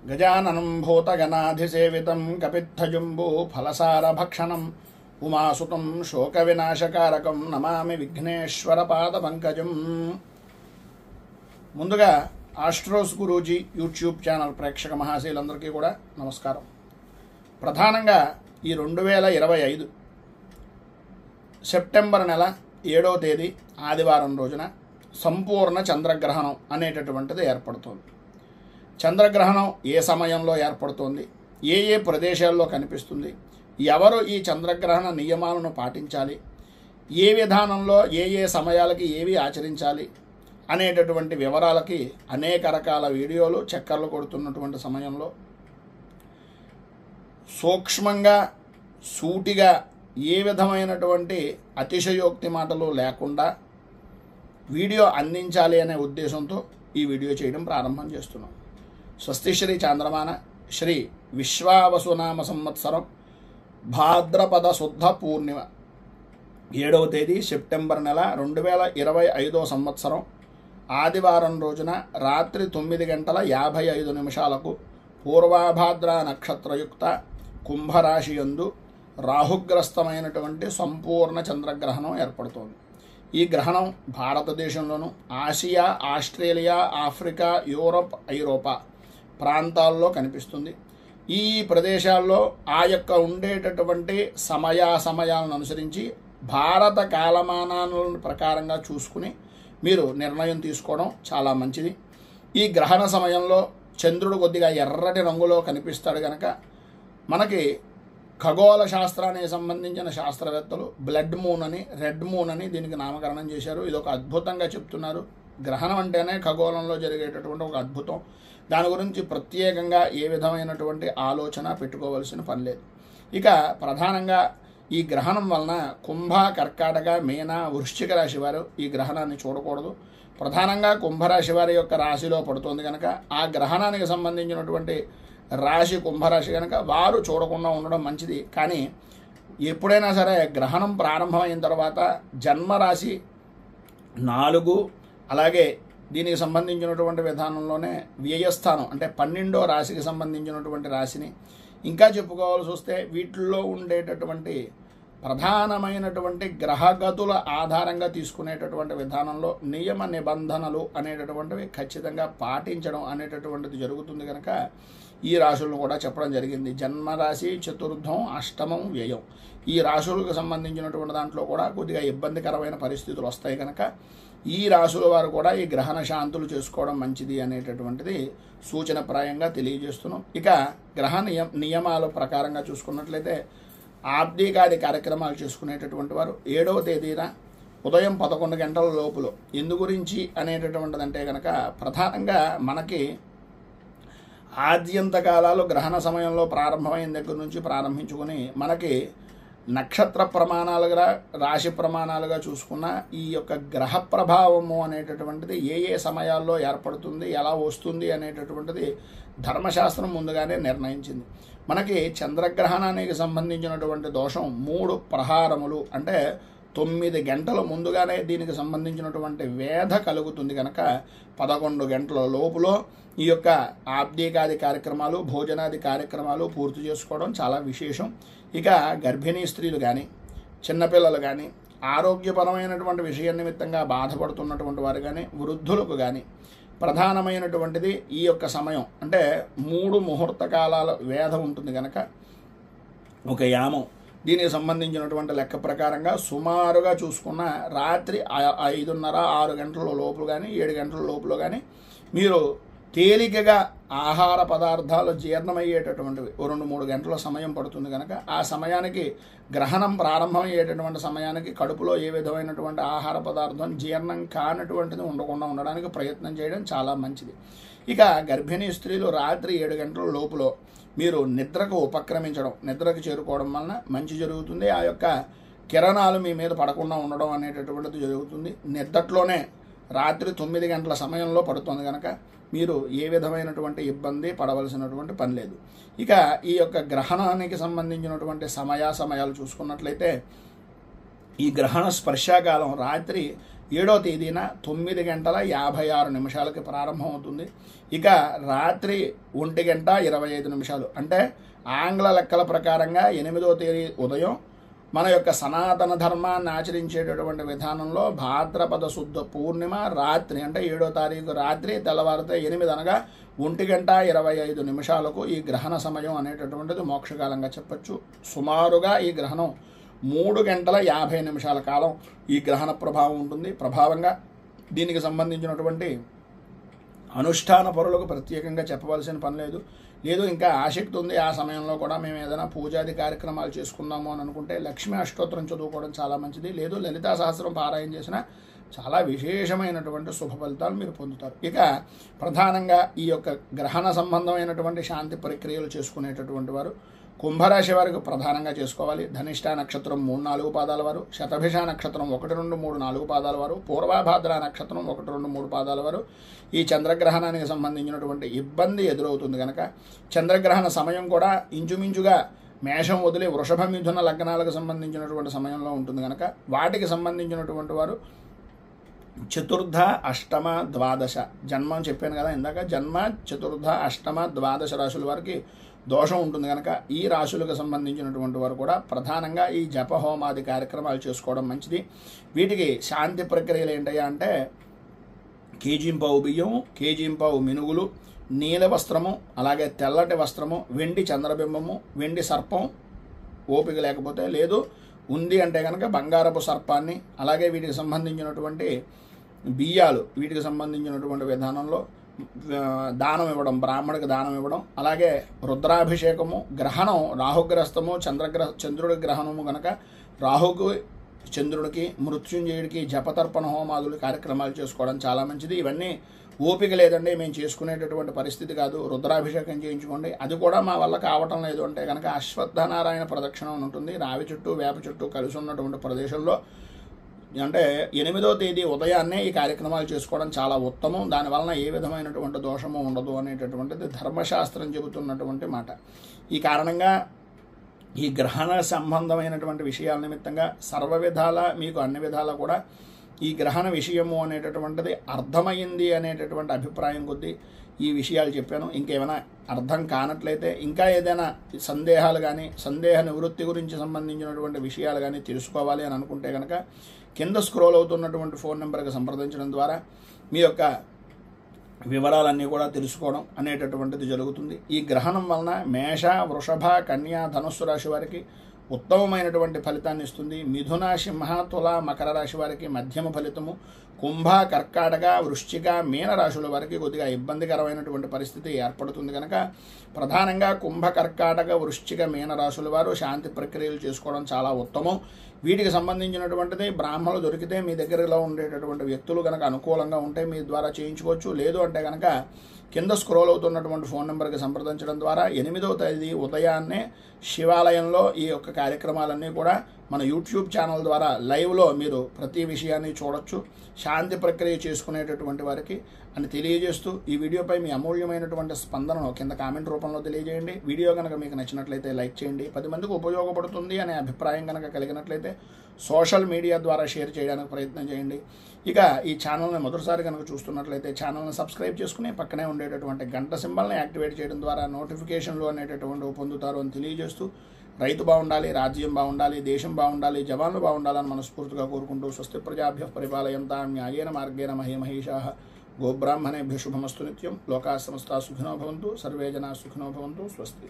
గజాననం భూతగణాధిసేవితం కపిత్థజంబూ ఫలసారభక్షణం ఉమాసుతం శోకవినాశకారకం నమామి విఘ్నేశ్వర పాదపంకజం. ముందుగా Astros Guruji YouTube channel ప్రేక్షక మహాశయులందరికీ కూడా నమస్కారం. ప్రధానంగా ఈ 2025 సెప్టెంబర్ నెల 7వ తేదీ ఆదివారం రోజున సంపూర్ణ చంద్రగ్రహణం అనేటటువంటిది ఏర్పడుతోంది. చంద్రగ్రహణం ఏ సమయంలో ఏర్పడుతోంది, ఏ ఏ ప్రదేశాల్లో కనిపిస్తుంది, ఎవరు ఈ చంద్రగ్రహణ నియమాలను పాటించాలి, ఏ విధానంలో ఏ ఏ సమయాలకి ఏవి ఆచరించాలి అనేటటువంటి వివరాలకి అనేక రకాల వీడియోలు చక్కర్లు కొడుతున్నటువంటి సమయంలో సూక్ష్మంగా సూటిగా ఏ విధమైనటువంటి అతిశయోక్తి మాటలు లేకుండా వీడియో అందించాలి అనే ఉద్దేశంతో ఈ వీడియో చేయడం ప్రారంభం చేస్తున్నాం. స్వస్తి శ్రీ చాంద్రమాన శ్రీ విశ్వావసునామ సంవత్సరం భాద్రపద శుద్ధ పూర్ణిమ 7వ తేదీ సెప్టెంబర్ నెల 2025 సంవత్సరం ఆదివారం రోజున రాత్రి 9:55 పూర్వాభాద్ర నక్షత్రయుక్త కుంభరాశియందు రాహుగ్రస్తమైనటువంటి సంపూర్ణ చంద్రగ్రహణం ఏర్పడుతోంది. ఈ గ్రహణం భారతదేశంలోను, ఆసియా, ఆస్ట్రేలియా, ఆఫ్రికా, యూరప్, ఐరోపా ప్రాంతాల్లో కనిపిస్తుంది. ఈ ప్రదేశాల్లో ఆ యొక్క ఉండేటటువంటి సమయాలను అనుసరించి భారత కాలమానాల ప్రకారంగా చూసుకుని మీరు నిర్ణయం తీసుకోవడం చాలా మంచిది. ఈ గ్రహణ సమయంలో చంద్రుడు కొద్దిగా ఎర్రటి రంగులో కనిపిస్తాడు కనుక మనకి ఖగోళ శాస్త్రానికి సంబంధించిన శాస్త్రవేత్తలు బ్లడ్ మూన్ అని, రెడ్ మూన్ అని దీనికి నామకరణం చేశారు. ఇది ఒక అద్భుతంగా చెప్తున్నారు. గ్రహణం అంటేనే ఖగోళంలో జరిగేటటువంటి ఒక అద్భుతం. దాని గురించి ప్రత్యేకంగా ఏ విధమైనటువంటి ఆలోచన పెట్టుకోవాల్సిన పని లేదు. ఇక ప్రధానంగా ఈ గ్రహణం వలన కుంభ, కర్కాటక, మీన, వృశ్చిక రాశి వారు ఈ గ్రహణాన్ని చూడకూడదు. ప్రధానంగా కుంభరాశి వారి యొక్క రాశిలో పడుతుంది కనుక ఆ గ్రహణానికి సంబంధించినటువంటి రాశి కుంభరాశి కనుక వారు చూడకుండా ఉండడం మంచిది. కానీ ఎప్పుడైనా సరే గ్రహణం ప్రారంభమైన తర్వాత జన్మరాశి 4 అలాగే దీనికి సంబంధించినటువంటి విధానంలోనే వ్యయస్థానం అంటే 12వ రాశికి సంబంధించినటువంటి రాశిని ఇంకా చెప్పుకోవాల్సి వస్తే వీటిల్లో ఉండేటటువంటి ప్రధానమైనటువంటి గ్రహగతుల ఆధారంగా తీసుకునేటటువంటి విధానంలో నియమ నిబంధనలు అనేటటువంటివి ఖచ్చితంగా పాటించడం అనేటటువంటిది జరుగుతుంది కనుక ఈ రాశులను కూడా చెప్పడం జరిగింది. జన్మరాశి, చతుర్థం, అష్టమం, వ్యయం ఈ రాశులకు సంబంధించినటువంటి దాంట్లో కూడా కొద్దిగా ఇబ్బందికరమైన పరిస్థితులు వస్తాయి కనుక ఈ రాశుల వారు కూడా ఈ గ్రహణ శాంతులు చేసుకోవడం మంచిది అనేటటువంటిది సూచనప్రాయంగా తెలియజేస్తున్నాం. ఇక గ్రహ నియమాల ప్రకారంగా చూసుకున్నట్లయితే ఆబ్దికాది కార్యక్రమాలు చేసుకునేటటువంటి వారు 7వ తేదీన ఉదయం 11 గంటల లోపులో ఎందు గురించి అనేటటువంటిదంటే కనుక ప్రధానంగా మనకి ఆద్యంత కాలాలు గ్రహణ సమయంలో ప్రారంభమైన దగ్గర నుంచి ప్రారంభించుకొని మనకి నక్షత్ర ప్రమాణాలుగా, రాశి ప్రమాణాలుగా చూసుకున్న ఈ యొక్క గ్రహ ప్రభావము అనేటటువంటిది ఏ ఏ సమయాల్లో ఏర్పడుతుంది, ఎలా వస్తుంది అనేటటువంటిది ధర్మశాస్త్రం ముందుగానే నిర్ణయించింది. మనకి చంద్రగ్రహణానికి సంబంధించినటువంటి దోషం 3 ప్రహారములు అంటే 9 గంటల ముందుగానే దీనికి సంబంధించినటువంటి వేధ కలుగుతుంది కనుక 11 గంటల లోపులో ఈ యొక్క ఆబ్దికాది కార్యక్రమాలు, భోజనాది కార్యక్రమాలు పూర్తి చేసుకోవడం చాలా విశేషం. ఇక గర్భిణీ స్త్రీలు కానీ, చిన్నపిల్లలు కానీ, ఆరోగ్యపరమైనటువంటి విషయం నిమిత్తంగా బాధపడుతున్నటువంటి వారు కానీ, వృద్ధులకు కానీ ప్రధానమైనటువంటిది ఈ యొక్క సమయం అంటే 3 ముహూర్త కాలాల వేధ ఉంటుంది కనుక ఒక యామం దీనికి సంబంధించినటువంటి లెక్క ప్రకారంగా సుమారుగా చూసుకున్న రాత్రి 5:30, 6 గంటల లోపల కానీ 7 గంటల లోపల కానీ మీరు తేలికగా ఆహార పదార్థాలు జీర్ణమయ్యేటటువంటివి 2-3 గంటల సమయం పడుతుంది కనుక ఆ సమయానికి గ్రహణం ప్రారంభమయ్యేటటువంటి సమయానికి కడుపులో ఏ విధమైనటువంటి ఆహార పదార్థం జీర్ణం కానటువంటిది ఉండకుండా ఉండడానికి ప్రయత్నం చేయడం చాలా మంచిది. ఇక గర్భిణీ స్త్రీలు రాత్రి 7 గంటల లోపులో మీరు నిద్రకు ఉపక్రమించడం, నిద్రకు చేరుకోవడం వలన మంచి జరుగుతుంది. ఆ యొక్క కిరణాలు మీ మీద పడకుండా ఉండడం అనేటటువంటిది జరుగుతుంది. నిద్రలోనే రాత్రి 9 గంటల సమయంలో పడుతుంది కనుక మీరు ఏ విధమైనటువంటి ఇబ్బంది పడవలసినటువంటి పని లేదు. ఇక ఈ యొక్క గ్రహణానికి సంబంధించినటువంటి సమయాలు చూసుకున్నట్లయితే ఈ గ్రహణ స్పర్శాకాలం రాత్రి 7వ తేదీన 9:56 ప్రారంభమవుతుంది. ఇక రాత్రి 1:25 అంటే ఆంగ్ల లెక్కల ప్రకారంగా 8వ తేదీ ఉదయం మన యొక్క సనాతన ధర్మాన్ని ఆచరించేటటువంటి విధానంలో భాద్రపద శుద్ధ పూర్ణిమ రాత్రి అంటే 7వ తారీఖు రాత్రి తెల్లవారితే 8 అనగా 1:25 ఈ గ్రహణ సమయం అనేటటువంటిది మోక్షకాలంగా చెప్పచ్చు. సుమారుగా ఈ గ్రహణం 3:50 కాలం ఈ గ్రహణ ప్రభావం ఉంటుంది. ప్రభావంగా దీనికి సంబంధించినటువంటి అనుష్ఠాన పరులకు ప్రత్యేకంగా చెప్పవలసిన పని లేదు. ఇంకా ఆసక్తి ఉంది ఆ సమయంలో కూడా మేము ఏదైనా పూజాది కార్యక్రమాలు చేసుకుందాము అని అనుకుంటే లక్ష్మీ అష్టోత్తరం చదువుకోవడం చాలా మంచిది. లేదు లలితా సహస్రం పారాయణ చేసిన చాలా విశేషమైనటువంటి శుభ ఫలితాలు మీరు పొందుతారు. ఇక ప్రధానంగా ఈ యొక్క గ్రహణ సంబంధమైనటువంటి శాంతి ప్రక్రియలు చేసుకునేటటువంటి వారు కుంభరాశి వారికి ప్రధానంగా చేసుకోవాలి. ధనిష్ట నక్షత్రం 3-4 పాదాల వారు, శతభిష నక్షత్రం 1-2-3-4 పాదాల వారు, పూర్వభాద్ర నక్షత్రం 1-2-3 పాదాల వారు ఈ చంద్రగ్రహణానికి సంబంధించినటువంటి ఇబ్బంది ఎదురవుతుంది కనుక చంద్రగ్రహణ సమయం కూడా ఇంచుమించుగా మేషం వదిలి వృషభ మిథున లగ్నాలకు సంబంధించినటువంటి సమయంలో ఉంటుంది కనుక వాటికి సంబంధించినటువంటి వారు చతుర్థ అష్టమ ద్వాదశ జన్మం చెప్పాను కదా ఇందాక, జన్మ చతుర్థ అష్టమ ద్వాదశ రాశుల వారికి దోషం ఉంటుంది కనుక ఈ రాశులకు సంబంధించినటువంటి వారు కూడా ప్రధానంగా ఈ జప హోమాది కార్యక్రమాలు చేసుకోవడం మంచిది. వీటికి శాంతి ప్రక్రియలు ఏంటయ్యా అంటే కేజీంపావు బియ్యం, కేజీంపావు మినుగులు, నీల వస్త్రము, అలాగే తెల్లటి వస్త్రము, వెండి చంద్రబింబము, వెండి సర్పం ఓపిక లేకపోతే లేదు ఉంది అంటే కనుక బంగారపు సర్పాన్ని, అలాగే వీటికి సంబంధించినటువంటి బియ్యాలు వీటికి సంబంధించినటువంటి విధానంలో దానం ఇవ్వడం, బ్రాహ్మణుడికి దానం ఇవ్వడం, అలాగే రుద్రాభిషేకము, గ్రహణం రాహుగ్రస్తము చంద్రుడి గ్రహణము కనుక రాహుకు చంద్రుడికి మృత్యుంజయుడికి జపతర్పణ హోమాదులు కార్యక్రమాలు చేసుకోవడం చాలా మంచిది. ఇవన్నీ ఓపిక లేదండి మేము చేసుకునేటటువంటి పరిస్థితి కాదు, రుద్రాభిషేకం చేయించుకోండి, అది కూడా మా వల్ల కావటం లేదు అంటే కనుక అశ్వత్థనారాయణ ప్రదక్షిణ ఉంటుంది. రావి చుట్టూ వేప చుట్టూ కలిసి ఉన్నటువంటి ప్రదేశంలో అంటే 8వ తేదీ ఉదయాన్నే ఈ కార్యక్రమాలు చేసుకోవడం చాలా ఉత్తమం. దానివలన ఏ విధమైనటువంటి దోషము ఉండదు అనేటటువంటిది ధర్మశాస్త్రం చెబుతున్నటువంటి మాట. ఈ కారణంగా ఈ గ్రహణ సంబంధమైనటువంటి విషయాల నిమిత్తంగా సర్వ విధాల మీకు అన్ని విధాలా కూడా ఈ గ్రహణ విషయము అనేటటువంటిది అర్థమైంది అనేటటువంటి అభిప్రాయం కొద్దీ ఈ విషయాలు చెప్పాను. ఇంకేమైనా అర్థం కానట్లయితే ఇంకా ఏదైనా సందేహాలు కానీ సందేహ నివృత్తి గురించి సంబంధించినటువంటి విషయాలు కానీ తెలుసుకోవాలి అని అనుకుంటే కనుక కింద స్క్రోల్ అవుతున్నటువంటి ఫోన్ నెంబర్కి సంప్రదించడం ద్వారా మీ యొక్క వివరాలన్నీ కూడా తెలుసుకోవడం అనేటటువంటిది జరుగుతుంది. ఈ గ్రహణం వలన మేష, వృషభ, కన్యా, ధనుస్సు రాశి వారికి ఉత్తమమైనటువంటి ఫలితాన్ని ఇస్తుంది. మిథున, సింహ, తుల, మకర రాశి వారికి మధ్యమ ఫలితము, కుంభ, కర్కాటక, వృశ్చిక, మీన రాశుల వారికి కొద్దిగా ఇబ్బందికరమైనటువంటి పరిస్థితి ఏర్పడుతుంది కనుక ప్రధానంగా కుంభ, కర్కాటక, వృశ్చిక, మీన రాశుల వారు శాంతి ప్రక్రియలు చేసుకోవడం చాలా ఉత్తమం. వీటికి సంబంధించినటువంటిది బ్రాహ్మణులు దొరికితే మీ దగ్గరలో ఉండేటటువంటి వ్యక్తులు కనుక అనుకూలంగా ఉంటే మీ ద్వారా చేయించుకోవచ్చు. లేదు అంటే కనుక కింద స్క్రోల్ అవుతున్నటువంటి ఫోన్ నెంబర్కి సంప్రదించడం ద్వారా 8వ తేదీ ఉదయాన్నే శివాలయంలో ఈ యొక్క కార్యక్రమాలన్నీ కూడా మన యూట్యూబ్ ఛానల్ ద్వారా లైవ్లో మీరు ప్రతి విషయాన్ని చూడొచ్చు. శాంతి ప్రక్రియ చేసుకునేటటువంటి వారికి అని తెలియజేస్తూ ఈ వీడియోపై మీ అమూల్యమైనటువంటి స్పందనను కింద కామెంట్ రూపంలో తెలియజేయండి. వీడియో కనుక మీకు నచ్చినట్లయితే లైక్ చేయండి. 10 మందికి ఉపయోగపడుతుంది అనే అభిప్రాయం కనుక కలిగినట్లయితే సోషల్ మీడియా ద్వారా షేర్ చేయడానికి ప్రయత్నం చేయండి. ఇక ఈ ఛానల్ని మొదటిసారి కనుక చూస్తున్నట్లయితే ఛానల్ని సబ్స్క్రైబ్ చేసుకుని పక్కనే ఉండేటటువంటి గంట సింబల్ని యాక్టివేట్ చేయడం ద్వారా నోటిఫికేషన్లు అనేటటువంటివి పొందుతారు అని తెలియజేస్తూ రైతు బాగుండాలి, రాజ్యం బాగుండాలి, దేశం బాగుండాలి, జవాన్లు బాగుండాలని మనస్ఫూర్తిగా కోరుకుంటూ స్వస్తి ప్రజాభ్యః పరిపాలయంతాం న్యాయేన మార్గేణ మహీమహీషాః గోబ్రాహ్మణేభ్యః శుభమస్తు నిత్యం. లోకాः సమస్తాः సుఖినో భవంతు, సర్వే జనాः సుఖినో భవంతు. స్వస్తి.